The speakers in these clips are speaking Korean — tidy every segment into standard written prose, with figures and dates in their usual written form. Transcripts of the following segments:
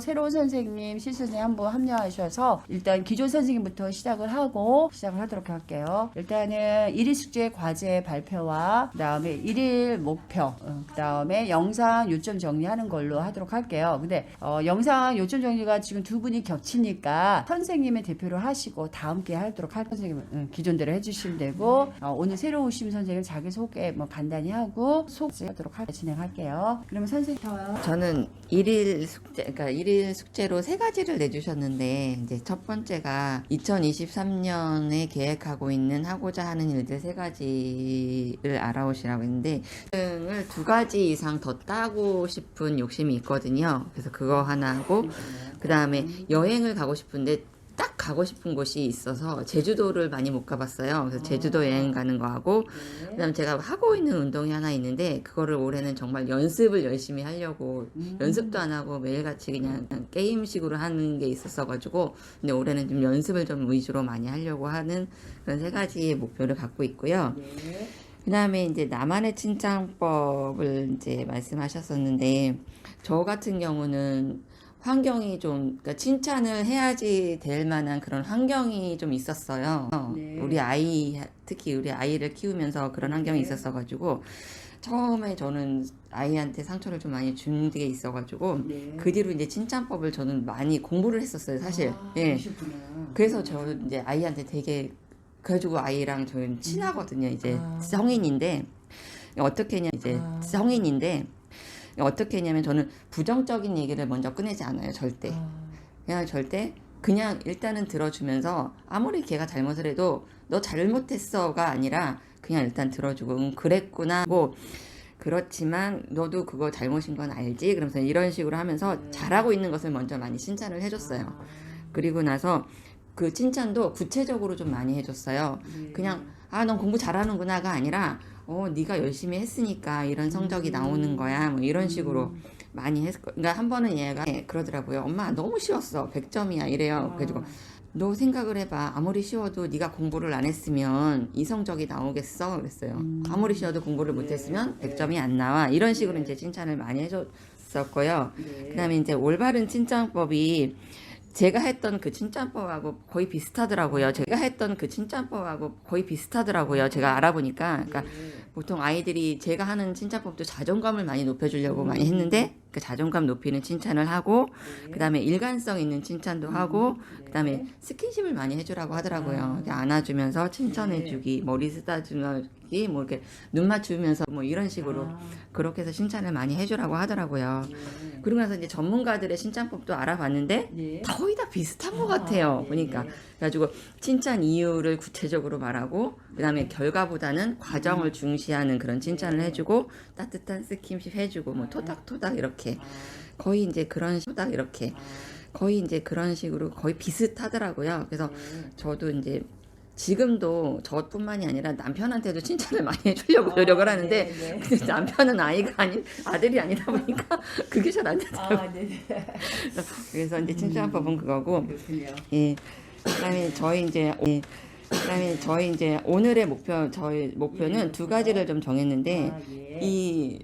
새로운 선생님, 실선생님 한 분 합류하셔서 일단 기존 선생님부터 시작을 하도록 할게요. 일단은 1일 숙제 과제 발표와 그 다음에 1일 목표, 그 다음에 영상 요점 정리하는 걸로 하도록 할게요. 근데 영상 요점 정리가 지금 두 분이 겹치니까 선생님의 대표로 하시고 다음 기회에 하도록 할 선생님 기존대로 해주시면 되고, 오늘 새로 오신 선생님 자기소개 간단히 하고 소개하도록 진행할게요. 그러면 선생님 저는 일일 숙제, 그러니까 일일 숙제로 세 가지를 내주셨는데, 이제 첫 번째가 2023년에 계획하고 있는 하고자 하는 일들 세 가지를 알아오시라고 했는데, 등을 두 가지 이상 더 따고 싶은 욕심이 있거든요. 그래서 그거 하나 하고, 그 다음에 여행을 가고 싶은데 딱 가고 싶은 곳이 있어서 제주도를 많이 못 가봤어요. 그래서 제주도 여행 가는 거 하고, 그 다음에 제가 하고 있는 운동이 하나 있는데, 그거를 올해는 정말 연습을 열심히 하려고, 연습도 안 하고 매일같이 그냥 게임식으로 하는 게 있었어가지고, 근데 올해는 좀 연습을 좀 위주로 많이 하려고 하는 그런 세 가지의 목표를 갖고 있고요. 그 다음에 이제 나만의 칭찬법을 이제 말씀하셨었는데, 저 같은 경우는 환경이 좀, 그러니까 칭찬을 해야지 될 만한 그런 환경이 좀 있었어요. 네. 우리 아이, 특히 우리 아이를 키우면서 그런 환경이 있었어가지고, 처음에 저는 아이한테 상처를 좀 많이 준 게 있어가지고, 그 뒤로 이제 칭찬법을 저는 많이 공부를 했었어요, 사실. 예. 그래서 저 이제 아이한테 되게, 그래가지고 아이랑 저는 친하거든요, 이제 성인인데, 어떻게 했냐면 저는 부정적인 얘기를 먼저 꺼내지 않아요. 절대. 그냥 일단은 들어주면서 아무리 걔가 잘못을 해도 너 잘못했어가 아니라 그냥 일단 들어주고 그랬구나 하고, 그렇지만 너도 그거 잘못인 건 알지? 그러면서 이런 식으로 하면서 잘하고 있는 것을 먼저 많이 칭찬을 해줬어요. 그리고 나서 그 칭찬도 구체적으로 좀 많이 해줬어요. 그냥 넌 공부 잘하는구나가 아니라 네가 열심히 했으니까 이런 성적이 나오는 거야. 뭐 이런 식으로 많이 그러니까 한 번은 얘가 그러더라고요. 엄마 너무 쉬웠어. 100점이야. 이래요. 그래가지고 너 생각을 해봐. 아무리 쉬워도 네가 공부를 안 했으면 이 성적이 나오겠어? 그랬어요. 아무리 쉬워도 공부를 못 했으면 100점이 안 나와. 이런 식으로 이제 칭찬을 많이 해줬었고요. 그 다음에 이제 올바른 칭찬법이 제가 했던 그 칭찬법하고 거의 비슷하더라고요. 제가 알아보니까. 그러니까 보통 아이들이 제가 하는 칭찬법도 자존감을 많이 높여주려고 많이 했는데, 그 자존감 높이는 칭찬을 하고, 그 다음에 일관성 있는 칭찬도 하고, 그 다음에 스킨십을 많이 해주라고 하더라고요. 이렇게 안아주면서 칭찬해주기, 머리 쓰다주기, 뭐 이렇게 눈 맞추면서 뭐 이런 식으로 그렇게 해서 칭찬을 많이 해주라고 하더라고요. 그러고 나서 이제 전문가들의 칭찬법도 알아봤는데 거의 다 비슷한 것 같아요. 보니까. 그래가지고 칭찬 이유를 구체적으로 말하고, 그 다음에 결과보다는 과정을 중시하는 그런 칭찬을 해주고, 따뜻한 스킨십 해주고, 뭐 토닥토닥 이렇게 거의 이제 그런 식으로 거의 비슷하더라고요. 그래서 저도 이제 지금도 저뿐만이 아니라 남편한테도 칭찬을 많이 해주려고 노력을 하는데, 근데 남편은 아들이 아니다 보니까 그게 잘 안 되더라고요. 그래서 이제 칭찬법은 그거고, 그다음에 저희 이제 오늘의 저희 목표는 두 가지를 좀 정했는데, 이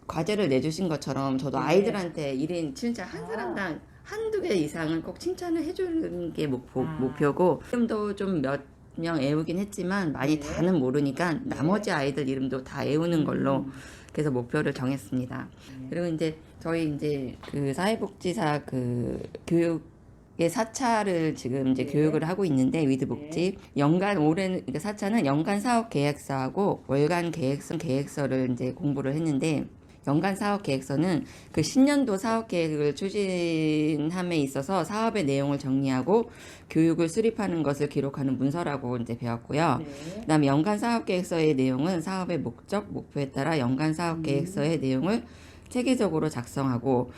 과제를 내주신 것처럼 저도 아이들한테 1인 칭찬 한 사람당 한두 개 이상은 꼭 칭찬을 해주는 게 목표고, 지금도 좀 몇 명 애우긴 했지만 많이 다는 모르니까 나머지 아이들 이름도 다 애우는 걸로 그래서 목표를 정했습니다. 그리고 이제 저희 이제 그 사회복지사 그 교육의 4차를 지금 이제 교육을 하고 있는데, 위드복지 올해는 그러니까 4차는 연간 사업 계획서하고 월간 계획서를 이제 공부를 했는데, 연간 사업 계획서는 그 신년도 사업 계획을 추진함에 있어서 사업의 내용을 정리하고 교육을 수립하는 것을 기록하는 문서라고 이제 배웠고요. 그다음에 연간 사업 계획서의 내용은 사업의 목적, 목표에 따라 연간 사업 계획서의 내용을 체계적으로 작성하고,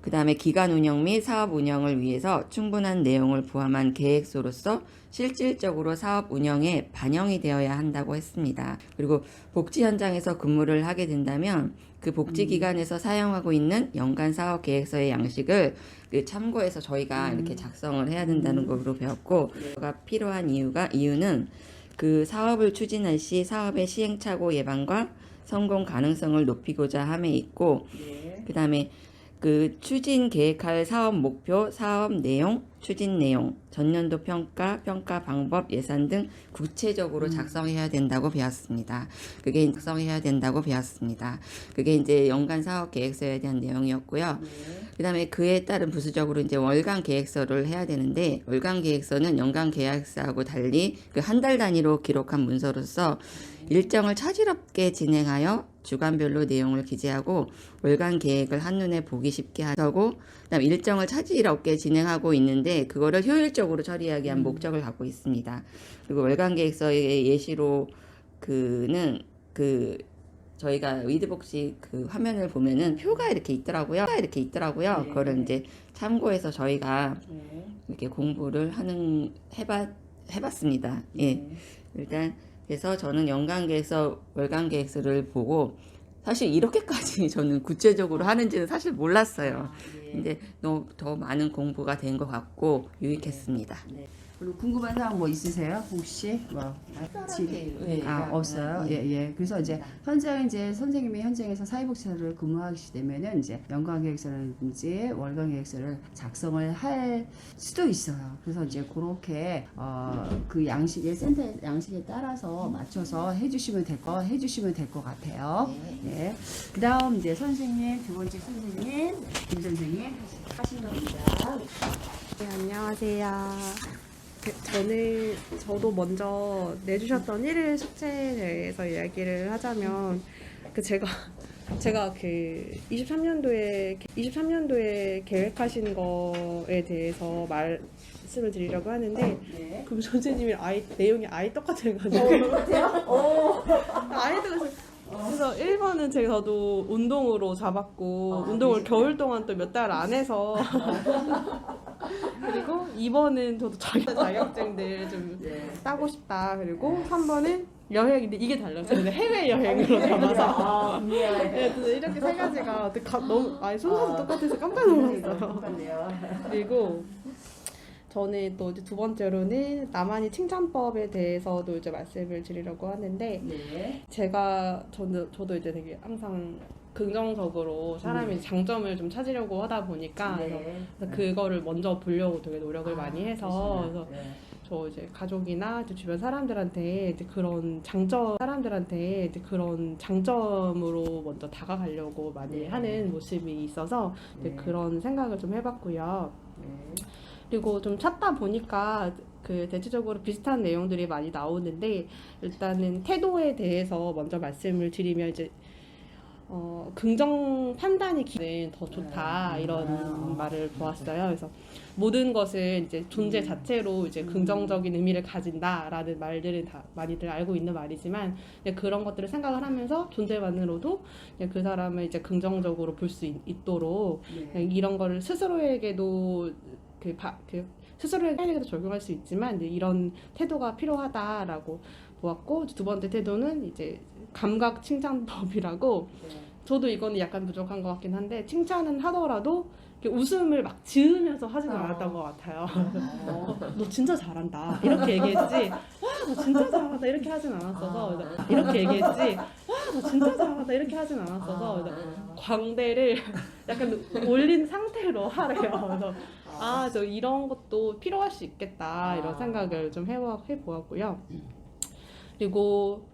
그다음에 기간 운영 및 사업 운영을 위해서 충분한 내용을 포함한 계획서로서 실질적으로 사업 운영에 반영이 되어야 한다고 했습니다. 그리고 복지 현장에서 근무를 하게 된다면 그 복지 기관에서 사용하고 있는 연간 사업 계획서의 양식을 참고해서 저희가 이렇게 작성을 해야 된다는 걸로 배웠고, 그가 필요한 이유는 그 사업을 추진할 시 사업의 시행착오 예방과 성공 가능성을 높이고자 함에 있고, 그다음에 그 추진 계획할 사업 목표, 사업 내용, 추진 내용, 전년도 평가, 평가 방법, 예산 등 구체적으로 작성해야 된다고 배웠습니다. 그게 이제 연간 사업 계획서에 대한 내용이었고요. 그다음에 그에 따른 부수적으로 이제 월간 계획서를 해야 되는데, 월간 계획서는 연간 계획서하고 달리 그 한 달 단위로 기록한 문서로서 일정을 차질없게 진행하여 주간별로 내용을 기재하고 월간 계획을 한눈에 보기 쉽게 하고, 그다음 일정을 차질 없게 진행하고 있는데 그거를 효율적으로 처리하기 위한 목적을 갖고 있습니다. 그리고 월간 계획서의 예시로 그는 그 저희가 위드복식 그 화면을 보면은 표가 이렇게 있더라고요. 네. 그거를 이제 참고해서 저희가 네. 이렇게 공부를 해봤습니다. 예. 네. 일단 그래서 저는 연간 계획서, 월간 계획서를 보고 사실 이렇게까지 저는 구체적으로 하는지는 사실 몰랐어요. 예. 근데 너무 더 많은 공부가 된 것 같고 유익했습니다. 네. 그리고 궁금한 사항 뭐 있으세요? 혹시 뭐 없어요. 예. 그래서 이제 현장 이제 선생님이 현장에서 사회복지사를 근무하시게 되면은 이제 연간 계획서라든지 월간 계획서를 작성을 할 수도 있어요. 그래서 이제 그렇게 그 양식의 센터 양식에 따라서 맞춰서 해주시면 될 것 같아요. 네. 그다음 이제 선생님 두 번째 선생님 김 선생님 하신 겁니다. 네, 안녕하세요. 저도 먼저 내주셨던 1일 숙제에 대해서 이야기를 하자면, 제가 그 23년도에 계획하신 거에 대해서 말씀을 드리려고 하는데, 네. 그럼 선생님이 내용이 아예 똑같아가지고. 아예 그래서 1번은 저도 운동으로 잡았고, 운동을 겨울 동안 또 몇 달 안 해서. 그리고 2번은 저도 자격증들 좀 따고 싶다. 그리고 3번은 여행인데 이게 달랐어요. 해외여행으로 잡아서. 네, 그래서 이렇게 세 가지가 너무 순서도 똑같아서 깜짝 놀랐어요. 그리고 저는 또 이제 두 번째로는 나만이 칭찬법에 대해서도 이제 말씀을 드리려고 하는데, 네. 저도 이제 되게 항상 긍정적으로 사람이 장점을 좀 찾으려고 하다 보니까 그래서 그거를 먼저 보려고 되게 노력을 많이 해서 그래서 저 이제 가족이나 이제 주변 사람들한테 이제 그런 장점으로 먼저 다가가려고 많이 하는 모습이 있어서 이제 그런 생각을 좀 해봤고요. 그리고 좀 찾다 보니까 그 대체적으로 비슷한 내용들이 많이 나오는데, 일단은 태도에 대해서 먼저 말씀을 드리면 이제 긍정 판단이 기는 더 좋다 이런 말을 보았어요. 그래서 모든 것은 이제 존재 자체로 이제 긍정적인 의미를 가진다라는 말들은 다 많이들 알고 있는 말이지만, 그런 것들을 생각을 하면서 존재만으로도 그 사람을 이제 긍정적으로 볼 수 있도록 이런 거를 스스로에게도 스스로에게도 적용할 수 있지만 이런 태도가 필요하다라고 보았고, 두 번째 태도는 이제 감각 칭찬법이라고, 저도 이거는 약간 부족한 것 같긴 한데, 칭찬은 하더라도 웃음을 막 지으면서 하지는 않았던 것 같아요. 너 진짜 잘한다 이렇게 얘기했지, 와 너 진짜 잘한다 이렇게 하진 않았어서, 이렇게 얘기했지, 와 너 진짜 잘한다 이렇게 하진 않았어서, 광대를 약간 올린 상태로 하래요. 그래서 저 이런 것도 필요할 수 있겠다 이런 생각을 좀 해보았고요. 그리고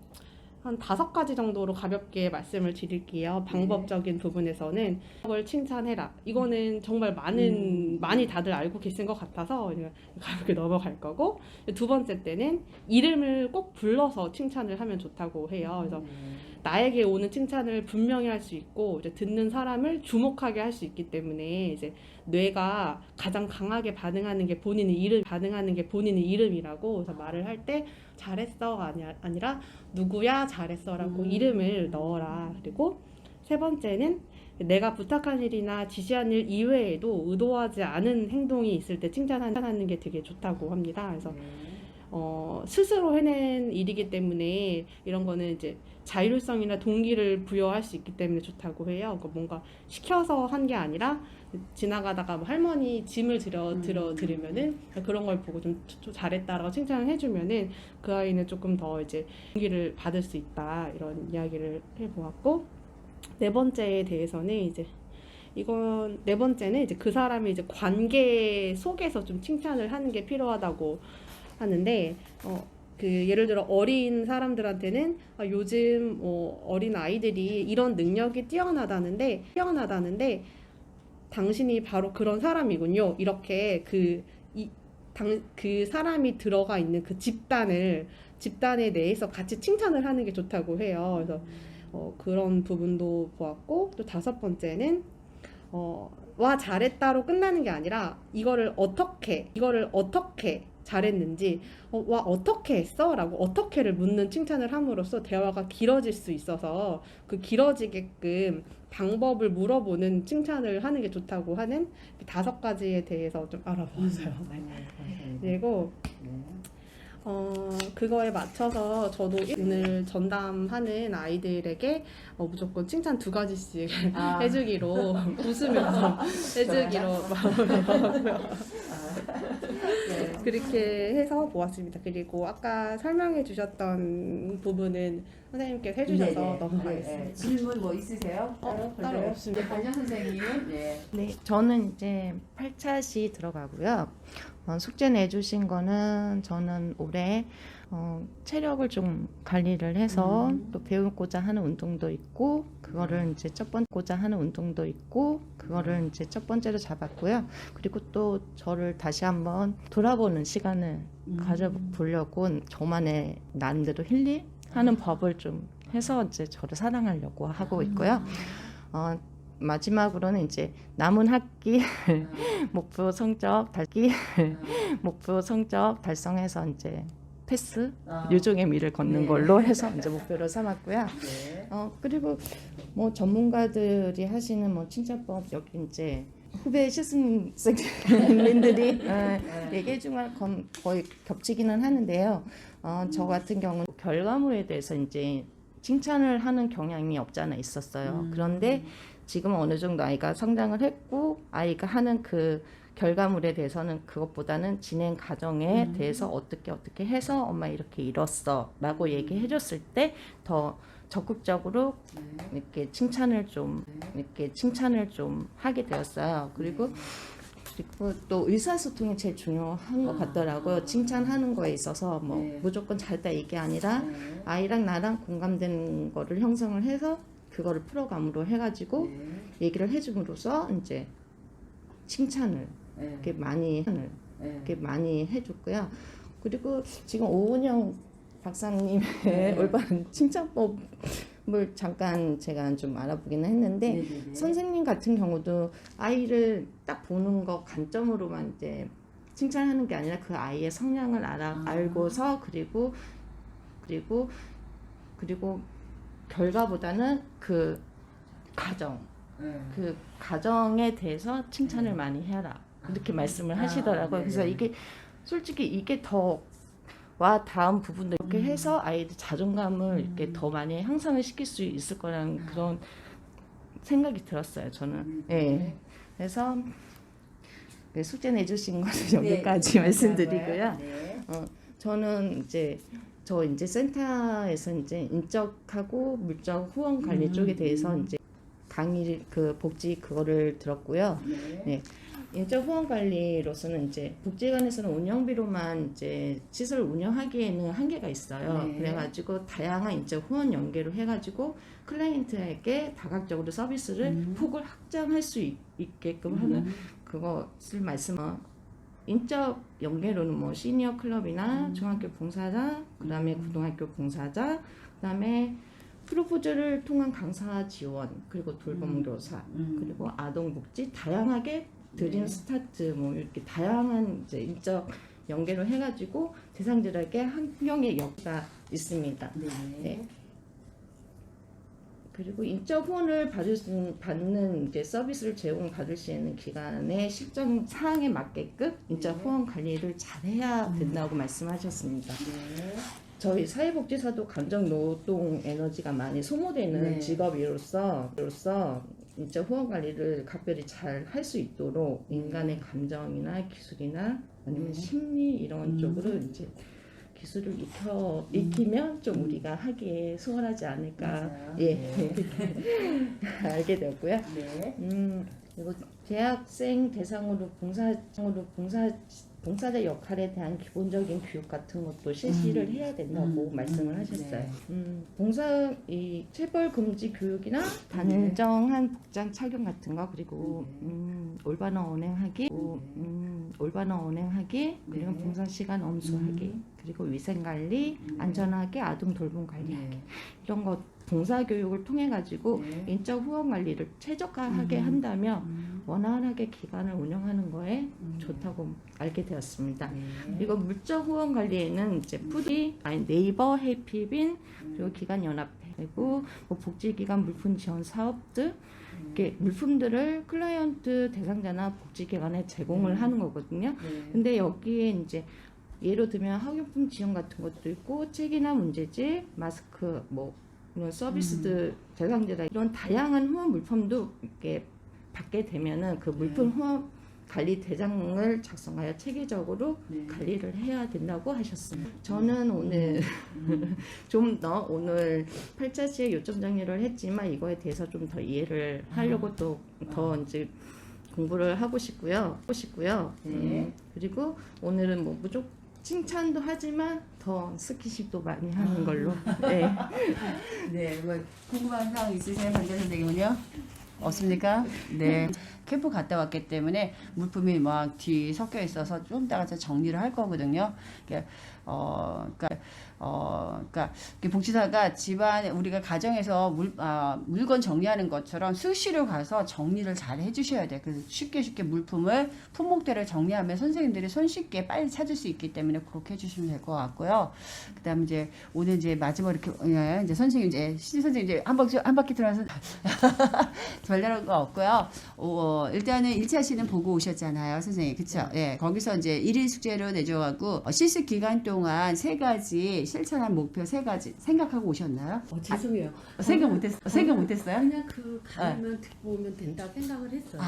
한 5가지 정도로 가볍게 말씀을 드릴게요. 방법적인 부분에서는 걸 칭찬해라. 이거는 정말 많이 다들 알고 계신 것 같아서 가볍게 넘어갈 거고, 두 번째 때는 이름을 꼭 불러서 칭찬을 하면 좋다고 해요. 그래서 나에게 오는 칭찬을 분명히 할 수 있고, 이제 듣는 사람을 주목하게 할 수 있기 때문에 이제 뇌가 가장 강하게 반응하는 게 본인의 이름이라고, 그래서 말을 할 때 잘했어가 아니라 누구야 잘했어라고 이름을 넣어라. 그리고 세 번째는 내가 부탁한 일이나 지시한 일 이외에도 의도하지 않은 행동이 있을 때 칭찬하는 게 되게 좋다고 합니다. 그래서 스스로 해낸 일이기 때문에 이런 거는 이제 자율성이나 동기를 부여할 수 있기 때문에 좋다고 해요. 그러니까 뭔가 시켜서 한 게 아니라 지나가다가 뭐 할머니 짐을 들으면은 그런 걸 보고 좀 잘했다라고 칭찬을 해주면은 그 아이는 조금 더 이제 동기를 받을 수 있다 이런 이야기를 해보았고, 네 번째에 대해서는 이제 이건 네 번째는 이제 그 사람이 이제 관계 속에서 좀 칭찬을 하는 게 필요하다고 하는데, 그 예를 들어 어린 사람들한테는 요즘 어린 아이들이 이런 능력이 뛰어나다는데 당신이 바로 그런 사람이군요. 이렇게 그 사람이 들어가 있는 그 집단에 내에서 같이 칭찬을 하는 게 좋다고 해요. 그래서 그런 부분도 보았고, 또 다섯 번째는 와 잘했다로 끝나는 게 아니라 이거를 어떻게 잘했는지 와 어떻게 했어? 라고 어떻게를 묻는 칭찬을 함으로써 대화가 길어질 수 있어서 그 길어지게끔 방법을 물어보는 칭찬을 하는 게 좋다고 하는 다섯 가지에 대해서 좀 알아보았어요. 네. 그리고 그거에 맞춰서 저도 오늘 전담하는 아이들에게 무조건 칭찬 2가지씩 해주기로 웃으면서 해주기로 마음을 먹었고요. 네, 그렇게 해서 보았습니다. 그리고 아까 설명해 주셨던 부분은 선생님께서 해주셔서 네네. 넘어가겠습니다. 네. 질문 뭐 있으세요? 따로 없습니다. 네, 반장 선생님. 네. 네, 저는 이제 8차시 들어가고요. 숙제 내주신 거는 저는 올해 체력을 좀 관리를 해서 또 배우고자 하는 운동도 있고 그거를 이제 첫 번째로 잡았고요. 그리고 또 저를 다시 한번 돌아보는 시간을 가져보려고 저만의 나름대로 힐링하는 법을 좀 해서 이제 저를 사랑하려고 하고 있고요. 마지막으로는 이제 남은 학기 목표 성적 달성해서 이제 패스 유종의 미를 걷는 걸로 해서 이제 목표로 삼았고요. 네. 그리고 뭐 전문가들이 하시는 뭐 칭찬법 여기 이제 후배 시선생님들이 얘기해 주면 거의 겹치기는 하는데요. 저 같은 경우는 결과물에 대해서 이제 칭찬을 하는 경향이 없지 않아 있었어요. 그런데 지금 어느 정도 아이가 성장을 했고 아이가 하는 그 결과물에 대해서는 그것보다는 진행 과정에 대해서 어떻게 해서 엄마 이렇게 이뤘어 라고 얘기해 줬을 때 더 적극적으로 이렇게 칭찬을 좀 하게 되었어요. 그리고 또 의사소통이 제일 중요한 것 같더라고요. 칭찬하는 거에 있어서 뭐 무조건 잘했다 이게 아니라 아이랑 나랑 공감되는 거를 형성을 해서 그거를 풀어감으로 해가지고 얘기를 해줌으로써 이제 칭찬을 이렇게 많이 해줬고요. 그리고 지금 오은영 박사님의 올바른 칭찬법을 잠깐 제가 좀 알아보기는 했는데 선생님 같은 경우도 아이를 딱 보는 거 관점으로만 이제 칭찬하는 게 아니라 그 아이의 성향을 알고서 그리고 결과보다는 그 가정에 대해서 칭찬을 많이 해라 이렇게 말씀을 하시더라고요. 그래서 이게 솔직히 이게 와 다음 부분도 이렇게 해서 아이들 자존감을 이렇게 더 많이 향상을 시킬 수 있을 거라는 그런 생각이 들었어요. 저는. 네. 그래서 숙제 내주신 것은 여기까지 말씀드리고요. 저는 이제 센터에서 이제 인적하고 물적 후원 관리 쪽에 대해서 이제 강의 복지 그거를 들었고요. 네. 인적 후원 관리로서는 이제 복지관에서는 운영비로만 이제 시설을 운영하기에는 한계가 있어요. 그래가지고 다양한 인적 후원 연계로 해가지고 클라이언트에게 다각적으로 서비스를 폭을 확장할 수 있게끔 하는 그것을 인적 연계로는 뭐 시니어 클럽이나 중학교 봉사자, 그다음에 고등학교 봉사자, 그다음에 프로포즈를 통한 강사 지원, 그리고 돌봄 교사, 그리고 아동 복지 다양하게 드림 스타트 뭐 이렇게 다양한 이제 인적 연계로 해가지고 대상들에게 한 명의 역가 있습니다. 네. 그리고 인적 후원을 받는 이제 서비스를 제공받을 수 있는 기관의 실정 사항에 맞게끔 인적 후원 관리를 잘해야 된다고 말씀하셨습니다. 저희 사회복지사도 감정 노동 에너지가 많이 소모되는 직업으로서 인적 후원 관리를 각별히 잘 할 수 있도록 인간의 감정이나 기술이나 아니면 심리 이런 쪽으로 이제 기술을 익히면 좀 우리가 하기에 수월하지 않을까. 맞아요. 예. 네. 알게 되었고요. 네. 그리고 재학생 대상으로 봉사자 역할에 대한 기본적인 교육 같은 것도 실시를 해야 된다고 말씀을 하셨어요. 봉사 이 체벌 금지 교육이나 단정한 복장 착용 같은 거 그리고 올바른 언행하기, 그리고 봉사 시간 엄수하기, 그리고 위생 관리, 안전하게 아동 돌봄 관리하기 이런 것 봉사 교육을 통해 가지고 인적 후원 관리를 최적화하게 한다면 원활하게 기관을 운영하는 거에 좋다고 알게 되었습니다. 그리고 물적 후원 관리에는 이제 네이버, 해피빈, 그리고 기관 연합회, 그리고 뭐 복지기관 물품 지원 사업들 이렇게 물품들을 클라이언트 대상자나 복지기관에 제공을 하는 거거든요. 근데 여기에 이제 예로 들면 학용품 지원 같은 것도 있고 책이나 문제집, 마스크, 뭐 이런 서비스들 대상자다 이런 다양한 후원 물품도 이렇게 받게 되면은 그 물품 후원 관리 대장을 작성하여 체계적으로 관리를 해야 된다고 하셨습니다. 저는 오늘 좀 더 오늘 8자시에 요점 정리를 했지만 이거에 대해서 좀 더 이해를 하려고 또 더 이제 공부를 하고 싶고요. 그리고 오늘은 뭐 무조건 칭찬도 하지만 더 스킨십도 많이 하는 걸로. 네. 네, 뭐 궁금한 사항 있으세요, 반대 선생님은요? 없습니까? 네. 캠프 갔다 왔기 때문에 물품이 막 뒤 섞여 있어서 좀 이따가 정리를 할 거거든요. 그러니까 복지사가 집안 우리가 가정에서 물건 정리하는 것처럼 수시로 가서 정리를 잘 해주셔야 돼. 그래서 쉽게 물품을 품목대로 정리하면 선생님들이 손쉽게 빨리 찾을 수 있기 때문에 그렇게 해주시면 될 것 같고요. 그다음 이제 오늘 이제 마지막 이렇게 이제 선생님 이제 시 선생님 이제 한 바퀴 들어와서 별다른 거 없고요. 일단은 1차 시는 보고 오셨잖아요, 선생님. 그쵸? 예. 거기서 이제 1일 숙제로 내줘가고, 실습 기간 동안 3가지 실천한 목표 3가지 생각하고 오셨나요? 죄송해요. 생각 못했어요? 그냥 그 가면 듣고 오면 된다 생각을 했어요.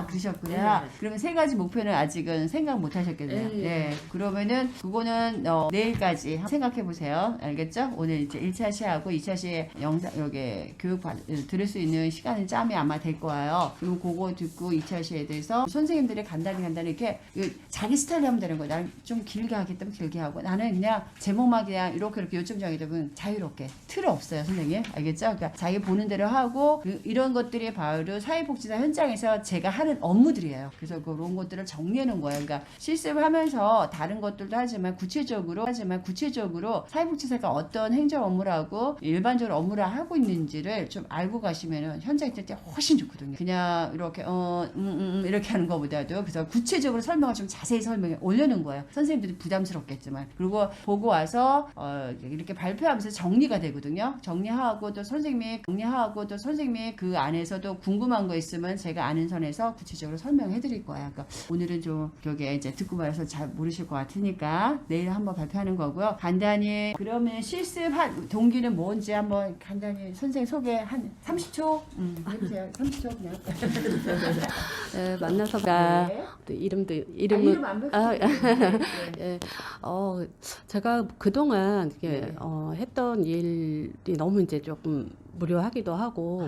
그러셨구나. 네. 그러면 3가지 목표는 아직은 생각 못 하셨겠네요. 네. 네. 그러면은 그거는 내일까지 생각해 보세요. 알겠죠? 오늘 이제 1차 시하고 2차 시에 영상 여기 들을 수 있는 시간은 짬이 아마 될 거예요. 그리고 그거 듣고 2차 시에 대해서 선생님들이 간단히 이렇게 자기 스타일로 하면 되는 거예요. 나는 좀 길게 하겠다면 길게 하고 나는 그냥 제목만 그냥 이렇게 요점 정해 되면 자유롭게 틀 없어요, 선생님. 알겠죠? 그러니까 자기 보는 대로 하고 이런 것들이 바로 사회복지사 현장에서 제가 하는 업무들이에요. 그래서 그런 것들을 정리하는 거예요. 그러니까 실습을 하면서 다른 것들도 하지만 구체적으로 사회복지사가 어떤 행정 업무를 하고 일반적으로 업무를 하고 있는지를 좀 알고 가시면은 현장에 있을 때 훨씬 좋거든요. 그냥 이렇게 이렇게 하는 것보다도 그래서 구체적으로 설명을 좀 자세히 설명해 올려놓은 거예요. 선생님들이 부담스럽겠지만 그리고 보고 와서 이렇게 발표하면서 정리가 되거든요. 정리하고 또 선생님이 그 안에서도 궁금한 거 있으면 제가 아는 선에서 구체적으로 설명해 드릴 거예요. 그러니까 오늘은 좀 여기 이제 듣고 말해서 잘 모르실 것 같으니까 내일 한번 발표하는 거고요. 간단히 그러면 실습한 동기는 뭔지 한번 간단히 선생님 소개 한 30초 해주세요. 30초 그냥. 네, 만나서 네. 또 이름은 이름 안 밝히세요. 예, 제가 그동안 이게 했던 일이 너무 이제 조금 무료하기도 하고,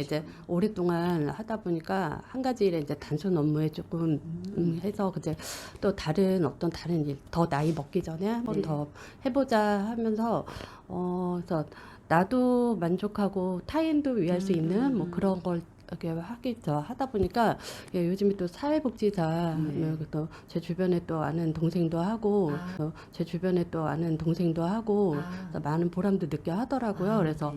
이제 오랫동안 하다 보니까 한 가지 일에 이제 단순 업무에 조금 해서 이제 또 다른 일, 더 나이 먹기 전에 한 번 더 해보자 하면서 그래서 나도 만족하고 타인도 위할 수 있는 뭐 그런 걸 이렇게 하다 보니까 요즘에 또 사회복지사 또 제 주변에 또 아는 동생도 하고 많은 보람도 느껴 하더라고요. 그래서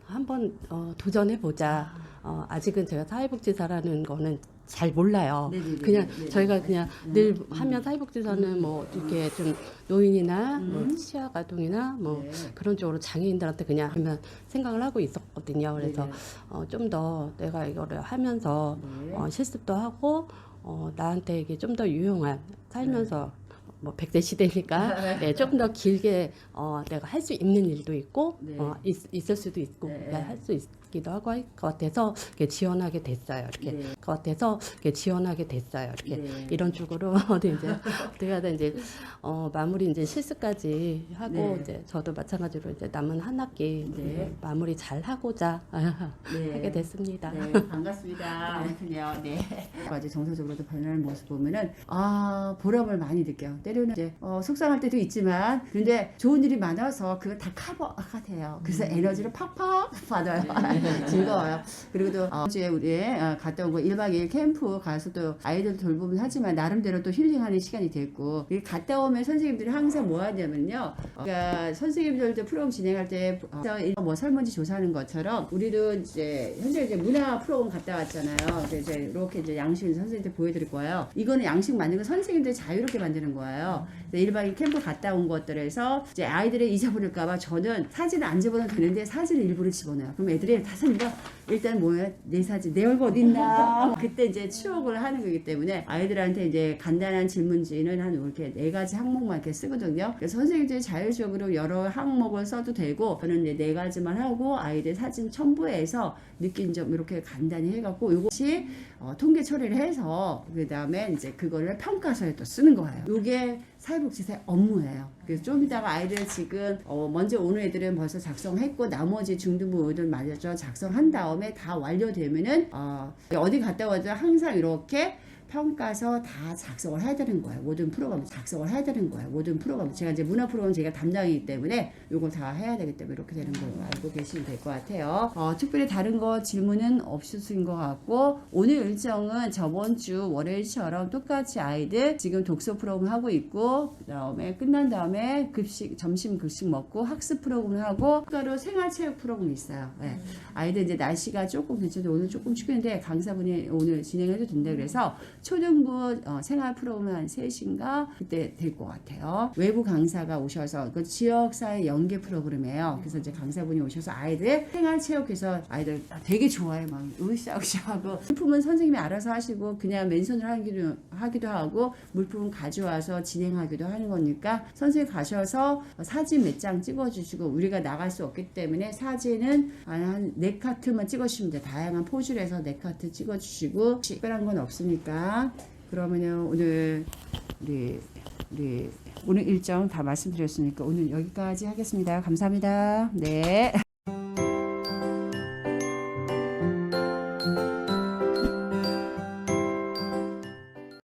한번 도전해보자. 아직은 제가 사회복지사라는 거는 잘 몰라요. 그냥 저희가 그냥 늘 하면 사회복지사는 뭐 이렇게 좀 노인이나 뭐 취약 아동이나 뭐 그런 쪽으로 장애인들한테 그냥 생각을 하고 있었거든요. 그래서 좀 더 내가 이거를 하면서 실습도 하고 나한테 이게 좀 더 유용한 살면서 뭐 100대 시대니까 네, 조금 더 길게 내가 할 수 있는 일도 있고 네. 있을 수도 있고 네. 할 수 있기도 하고 할 것 같아서 이렇게 지원하게 됐어요. 이렇게 네. 것 같아서 이렇게 지원하게 됐어요. 이렇게 네. 이런 쪽으로 이제 어떻게 하다 이제 마무리 이제 실습까지 하고 네. 이제 저도 마찬가지로 이제 남은 한 학기 이제 네. 마무리 잘 하고자 네. 하게 됐습니다. 네, 반갑습니다. 아무튼요, 네. 아주 정서적으로도 변하는 모습 보면은, 보람을 많이 느껴요. 때로는 이제, 속상할 때도 있지만, 근데 좋은 일이 많아서 그걸 다 커버가 돼요. 그래서 에너지를 팍팍 받아요. 즐거워요. 그리고 또, 어제 우리 갔다 온 거 1박 2일 캠프 가서 또 아이들 돌보면 하지만, 나름대로 또 힐링하는 시간이 됐고, 갔다 오면 선생님들이 항상 뭐 하냐면요. 그러니까 선생님들도 프로그램 진행할 때, 뭐 설문지 조사하는 것처럼, 우리도 이제 현재 이제 문화 프로그램 갔다 왔잖아요. 그래서 이제 이렇게 이제 양식 선생님들 보여드릴 거예요. 이거는 양식 만드는 거 선생님들이 자유롭게 만드는 거예요. 1박 2일 캠프 갔다 온 것들에서 이제 아이들이 잊어버릴까봐 저는 사진을 안 집어넣어도 되는데 사진을 일부러 집어넣어요. 그럼 애들이 다 사진가 일단 뭐야 내 사진 내 얼굴 어딨나 그때 이제 추억을 하는 거기 때문에 아이들한테 이제 간단한 질문지는 한 이렇게 4가지 항목만 이렇게 쓰거든요. 그래서 선생님들이 자율적으로 여러 항목을 써도 되고 저는 이제 4가지만 하고 아이들 사진 첨부해서 느낀 점 이렇게 간단히 해갖고 이것이 통계 처리를 해서 그 다음에 이제 그거를 평가서에 또 쓰는 거예요. 이게 사회복지사의 업무예요. 그래서 좀 이따가 아이들 지금 먼저 오는 애들은 벌써 작성했고 나머지 중등부 애들 마저 작성한 다음에 다 완료되면은 어디 갔다 와도 항상 이렇게 평가서 다 작성을 해야 되는 거예요. 모든 프로그램 작성을 해야 되는 거예요. 모든 프로그램. 제가 이제 문화 프로그램 제가 담당이기 때문에 이걸 다 해야 되기 때문에 이렇게 되는 거 알고 계시면 될 것 같아요. 특별히 다른 거 질문은 없으신 것 같고 오늘 일정은 저번 주 월요일처럼 똑같이 아이들 지금 독서 프로그램 하고 있고 그다음에 끝난 다음에 급식 점심 급식 먹고 학습 프로그램 하고 추가로 생활체육 프로그램 있어요. 네. 아이들 이제 날씨가 조금 괜찮은데 오늘 조금 춥겠는데 강사분이 오늘 진행해도 된다 그래서 초등부 생활 프로그램 한 3시인가 그때 될 것 같아요. 외부 강사가 오셔서 그 지역사회 연계 프로그램이에요. 그래서 이제 강사분이 오셔서 아이들 생활체육해서 아이들 되게 좋아해 막 으쌰으쌰하고 물품은 선생님이 알아서 하시고 그냥 맨손으로 하기도 하고 물품 가져와서 진행하기도 하는 거니까 선생님 가셔서 사진 몇 장 찍어주시고 우리가 나갈 수 없기 때문에 사진은 한 4카트만 찍어주시면 돼요. 다양한 포즈를 해서 4카트 찍어주시고 특별한 건 없으니까 그러면은 오늘 오늘 일정 다 말씀드렸으니까 오늘 여기까지 하겠습니다. 감사합니다. 네.